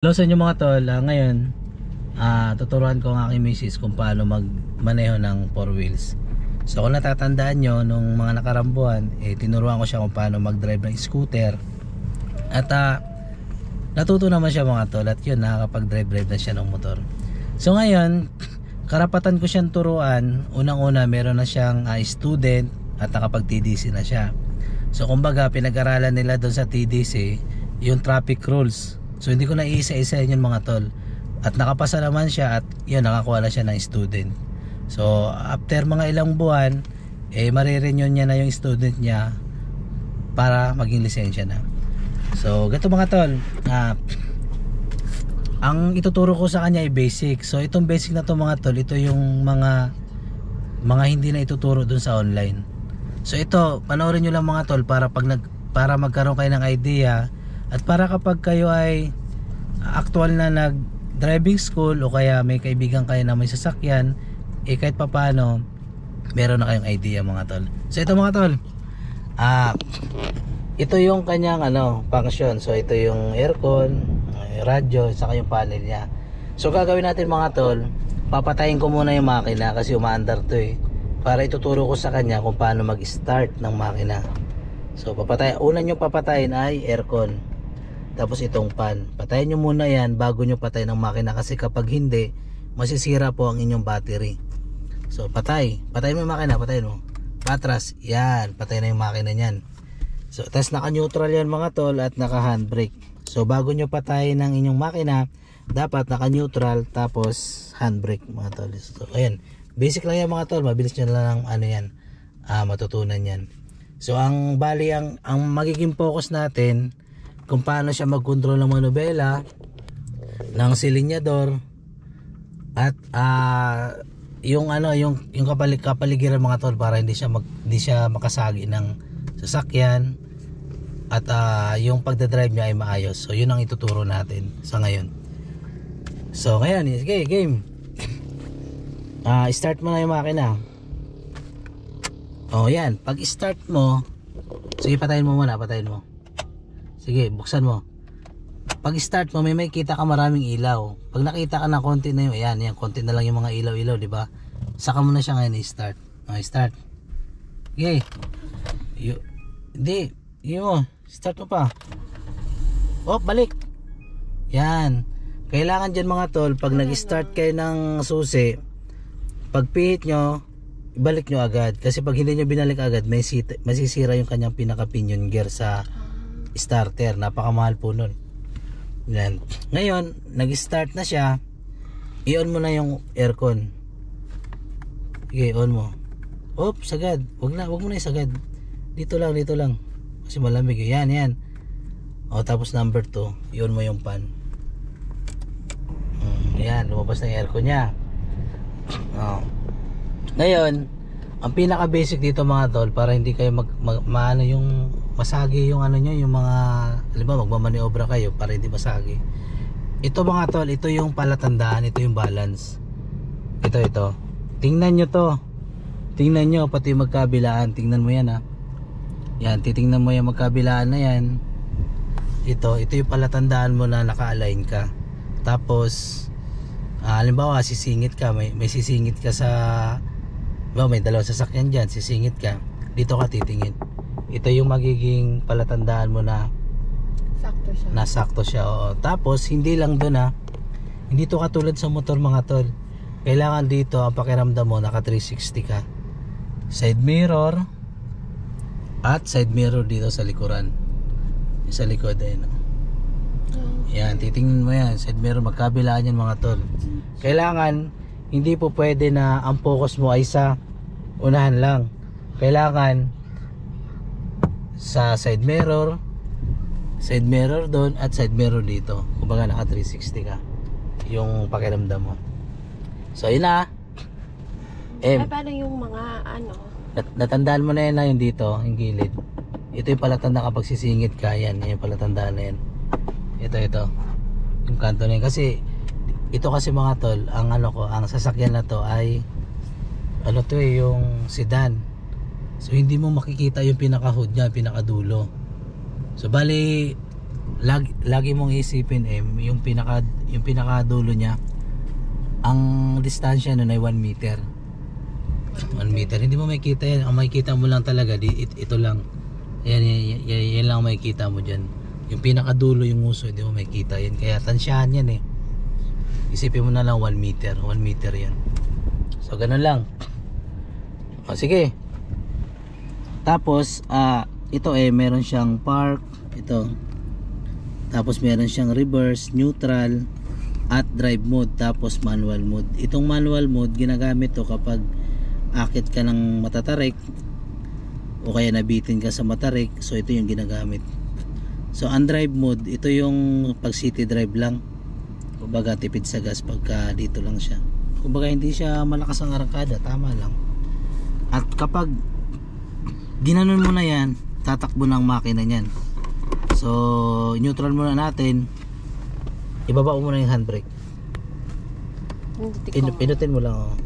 Hello sa inyo mga tol. Ngayon tuturuan ko ang aking misis kung paano magmaneho ng 4 wheels. So kung natatandaan nyo, nung mga nakarambuan tinuruan ko siya kung paano mag-drive ng scooter. At natuto naman siya mga tol. At yun, nakakapag-drive na siya ng motor. So ngayon, karapatan ko siyang turuan. Unang-una, meron na siyang student at nakapag-TDC na siya. So kumbaga, pinag-aralan nila doon sa TDC yung traffic rules. So hindi ko na iisa-isa yun mga tol. At nakapasa naman siya at yun, nakakuha na siya ng student. So after mga ilang buwan marirenew niya na yung student niya para maging lisensya na. So gato mga tol, ang ituturo ko sa kanya ay basic. So itong basic na to mga tol, ito yung mga hindi na ituturo dun sa online. So ito, panoorin nyo lang mga tol para para magkaroon kayo ng idea. At para kapag kayo ay actual na nag-driving school o kaya may kaibigan kayo na may sasakyan, kahit papaano meron na kayong idea mga tol. So ito mga tol, ito yung kanyang function. So ito yung aircon, radyo, saka yung panel niya. So gagawin natin mga tol, papatayin ko muna yung makina kasi umaandar to para ituturo ko sa kanya kung paano mag-start ng makina. So una nyo papatayin ay aircon. Tapos itong fan, patayin nyo muna yan bago nyo patayin ang makina, kasi kapag hindi, masisira po ang inyong battery. So patayin mo yung makina, patayin mo, patras, yan, patayin na yung makina nyan. So tas naka neutral yan mga tol at naka handbrake. So bago nyo patayin ang inyong makina, dapat naka neutral tapos handbrake mga tol. So ayan, basic lang yan mga tol, mabilis nyo lang yan, matutunan yan. So ang magiging focus natin kung paano siya mag-control ng manubela, ng silinyador, at yung kapaligiran mga tol, para hindi siya makasagi ng sasakyan, at yung pagdadrive niya ay maayos. So yun ang ituturo natin sa ngayon. So ngayon, sige, game. Start mo na yung makina. Yan, pag start mo, sige, patayin mo muna, patayin mo. Sige, buksan mo. Pag start mo, may kita ka maraming ilaw. Pag nakita ka na konti na yan, konti na lang yung mga ilaw-ilaw, di ba? Saka mo na siya ngayon i-start. Start. Okay. Hindi, yun. Start mo pa. Balik. Yan. Kailangan dyan mga tol, pag nag-start kayo ng susi, pag pihit nyo, ibalik nyo agad. Kasi pag hindi nyo binalik agad, masisira yung kanyang pinaka-pinion gear sa starter. Napakamahal po nun. Yan. Ngayon, nag-start na siya, i-on mo na yung aircon. Okay, on mo. Sagad. Wag mo na isagad. Dito lang. Kasi malamig. Yan. Tapos number 2, i-on mo yung fan. Yan, lumabas na yung aircon niya. Ngayon, ang pinaka basic dito mga tol, para hindi kayo yung masagi yung nyo, yung mga halimbawa magmamaniobra kayo para hindi masagi. Ito mga tol, ito yung palatandaan, ito yung balance. Ito. Tingnan nyo to. Tingnan nyo pati yung magkabilaan. Tingnan mo yan Yan, titingnan mo yung magkabilaan na yan. Ito yung palatandaan mo na naka-align ka. Tapos halimbawa sisingit ka, may sisingit ka may dalawang sasakyan dyan, sisingit ka, dito ka titingin. Ito yung magiging palatandaan mo na sakto siya. Tapos hindi lang doon hindi to katulad sa motor mga tol. Kailangan dito ang pakiramdam mo naka 360 ka. Side mirror at side mirror dito sa likuran, sa likod yan, titingnan mo yan, side mirror, magkabilaan yan mga tol. Kailangan hindi po pwede na ang focus mo ay sa unahan lang. Kailangan sa side mirror doon at side mirror dito. Kumbaga naka 360 ka yung pakiramdam mo. So yun paano yung mga natandaan mo na yan yung dito, yung gilid. Ito yung palatanda kapag sisingit ka. Yan yung palatandaan na yan. Ito yung kanto na yan. Kasi ito kasi mga tol, ang sasakyan na to ay yung sedan. So hindi mo makikita yung pinaka-hood niya, pinaka-dulo. So bali lagi mong isipin yung pinakadulo niya, ang distansya nun ay 1 meter. 1 meter, hindi mo makikita yan. Ang makikita mo lang talaga ito lang. Yan lang ang makikita mo dyan. Yung pinakadulo yung uso, hindi mo makikita yan. Kaya tansyahan yan isipin mo na lang 1 meter. 1 meter yan. So ganun lang. O sige. Tapos ito meron siyang park. Ito. Tapos meron siyang reverse, neutral, at drive mode. Tapos manual mode. Itong manual mode ginagamit to kapag akit ka ng matatarik o kaya nabitin ka sa matarik. So ito yung ginagamit. So ang drive mode, ito yung pag city drive lang. Kumbaga tipid sa gas pagka dito lang siya. Kumbaga hindi siya malakas ang arangkada, tama lang. At kapag ginanon mo na yan, tatakbo ng makina niyan. So neutral muna natin. Ibaba mo muna yung handbrake. Pinutin mo lang.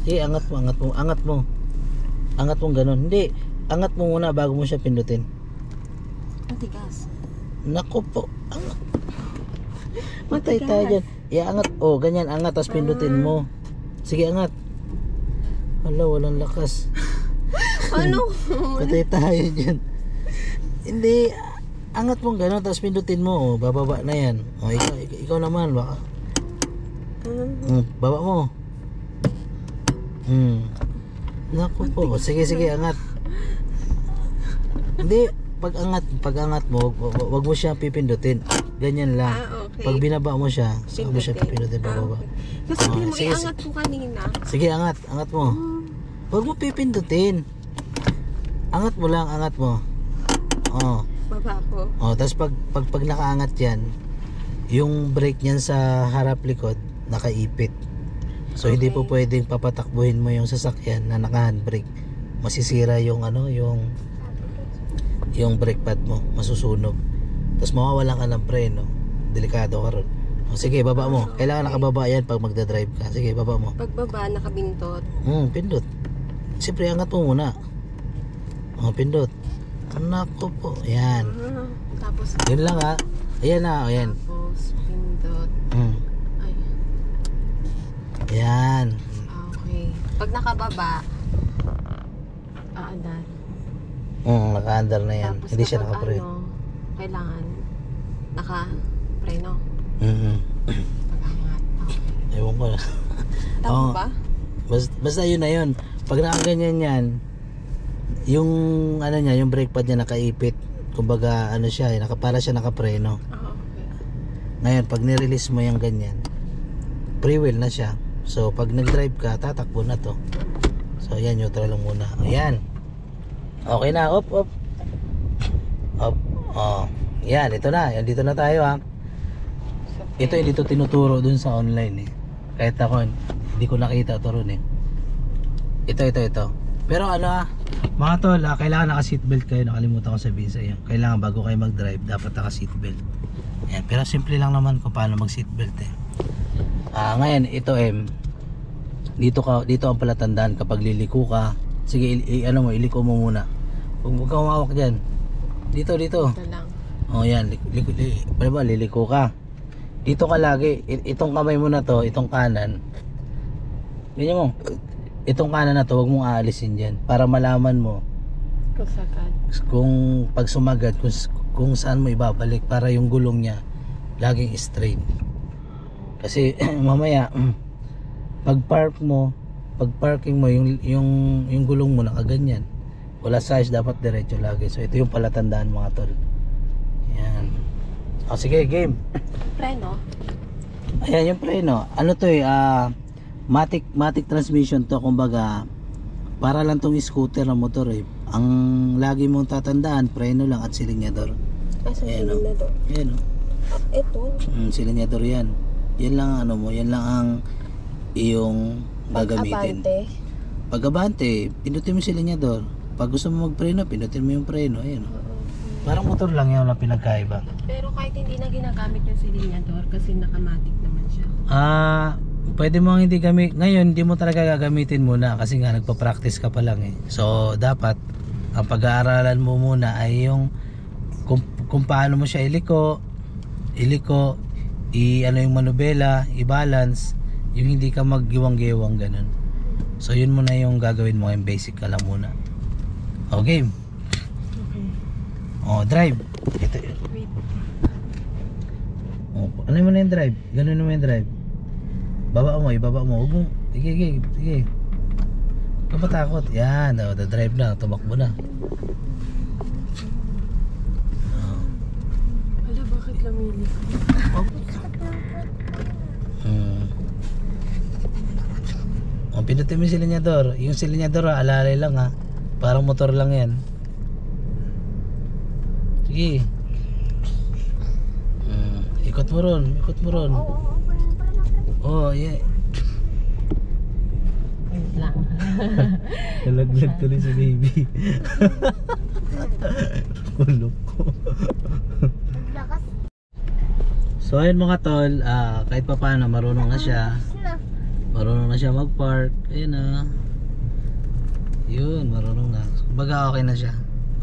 Sige, angat mo. Angat mo ganun. Hindi, angat mo muna bago mo siya pindutin. Ang tigas. Nako po, angat. Matay tayo dyan. Angat, ganyan, angat, tapos pindutin mo. Sige, angat. Hala, walang lakas. Ano? Patay tayo dyan. Hindi, angat mo gano'n, tapos pindutin mo. Bababa na yan. Ikaw naman, baka. Baba mo. Naku po. Sige, angat. Hindi, pag angat mo, wag mo siya pipindutin. Ganyan lang. Okay. Pag binaba mo siya, saka mo siya pipindutin bababa. Okay. Kasi hindi mo iangat mo kanina. Sige, angat mo. Wag mo pipindutin. Angat mo lang, angat mo. Baba ko. Tapos pag nakaangat yan, yung brake niyan sa harap likod nakaipit. So hindi po pwedeng papatakbuhin mo yung sasakyan na naka-handbrake. Masisira yung yung brake pad mo, masusunog. Tapos mawawalan ka ng preno. Delikado ka ron. Sige, baba mo. Kailangan nakababa yan pag magdadrive ka. Sige, baba mo. Pagbaba, nakabintot. Pindot. Siyempre, angat mo muna. Pindot. Nako po. Yan. Tapos, yun lang ha. Ayan na. Ayan. Tapos, pindot. Ayan. Okay. Pag nakababa, aandar. Naka-under na yan. Tapos Hindi siya naka-preno. Kailangan naka-preno. Pag-angat. Okay. Ewan ko. Tama ba? Basta yun na yun. Pag nakaganyan yan, yung niya, yung brake pad niya nakaipit. Kumbaga siya, para siya naka-preno. Okay. Ngayon, pag nirelease mo yung ganyan, pre-wheel na siya. So pag nag-drive ka, tatakbo na to. So yan, neutral lang muna. Ayan. Okay na, op. Yan, ito na. Yan, dito na tayo ha. Ito hindi to tinuturo dun sa online Kahit ako, hindi ko nakita ito ron Ito. Pero mga tol, kailangan naka-seatbelt kayo. Nakalimutan ko sabihin sa iyo. Kailangan bago kayo mag-drive, dapat naka-seatbelt. Yan, pero simple lang naman kung paano mag-seatbelt ngayon, ito dito ang palatandaan kapag liliko ka. Sige, iliko mo muna. Huwag kang humawak dyan. Dito. Ito lang. Yan, liliko ka. Dito ka lagi. Itong kamay mo na to, itong kanan. Ganyan mo. Itong kanan na to, huwag mong aalisin dyan. Para malaman mo kung pag sumagad, kung saan mo ibabalik, para yung gulong niya laging straight. Kasi mamaya pag parking mo yung gulong mo nakaganyan, wala size, dapat diretso lagi. So ito yung palatandaan mga tol. Yan. Sige, game. Preno? Ayan yung preno. Matic transmission to. Kumbaga para lang tong scooter na motor Ang lagi mong tatandaan, preno lang at silinyador. Silinyador? Ayan Ito? Silinyador yan. Yan lang yan lang ang iyong gagamitin. Pag abante, pinutin mo yung silinyador. Pag gusto mo magpreno, pinutin mo yung preno. Ayan Parang motor lang yun lang pinagkaiba. Pero kahit hindi na ginagamit yung silinyador kasi nakamatic naman siya. Pwede mo hindi gamit. Ngayon, hindi mo talaga gagamitin muna kasi nga nagpa-practice ka pa lang So, dapat ang pag-aaralan mo muna ay yung kung kung paano mo siya iliko, ano yung manubela, i-balance, yung hindi ka maggiwang-giwang ganun. So yun muna yung gagawin mo, yung basic ka lang muna. O game. Okay. O drive. Ito. Wait. O, ano mo na yung drive? Ganun mo yung drive. Ibaba mo. Huwag mo. Sige. Huwag ka matakot. Yan, drive na, tumakbo na. Wala, bakit lamili? O, pinutin mo yung silinyador. Yung silinyador, alalay lang ha. Parang motor lang yan. Sige. Ikot mo ron. Oh, yeah. Wait lang. Nalaglag tuloy si baby. Kulok ko. So ayun mga tol, kahit pa paano marunong na siya. Marunong na siya mag-park. Ayun na. Yun, marunong na. Kumbaga okay na siya.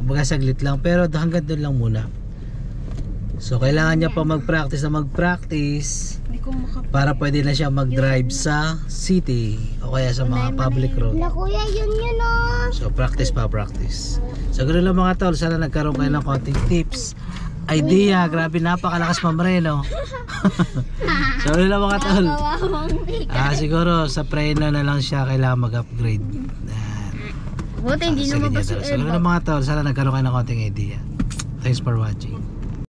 Kumbaga saglit lang, pero hanggang doon lang muna. So kailangan niya pa mag-practice Hindi ko para pwede na siya mag-drive sa city o kaya sa mga public road. Kuya, yun oh. So practice. So ganoon lang mga tol, sana nagkaroon kayo ng konting tips, idea. Grabe, napakalakas mamreno. So ganoon lang mga tol. Siguro sa preno na lang siya kailangan mag-upgrade. Buti hindi Sige, lumabas so ganoon lang mga tol, sana nagkaroon kayo ng konting idea. Thanks for watching.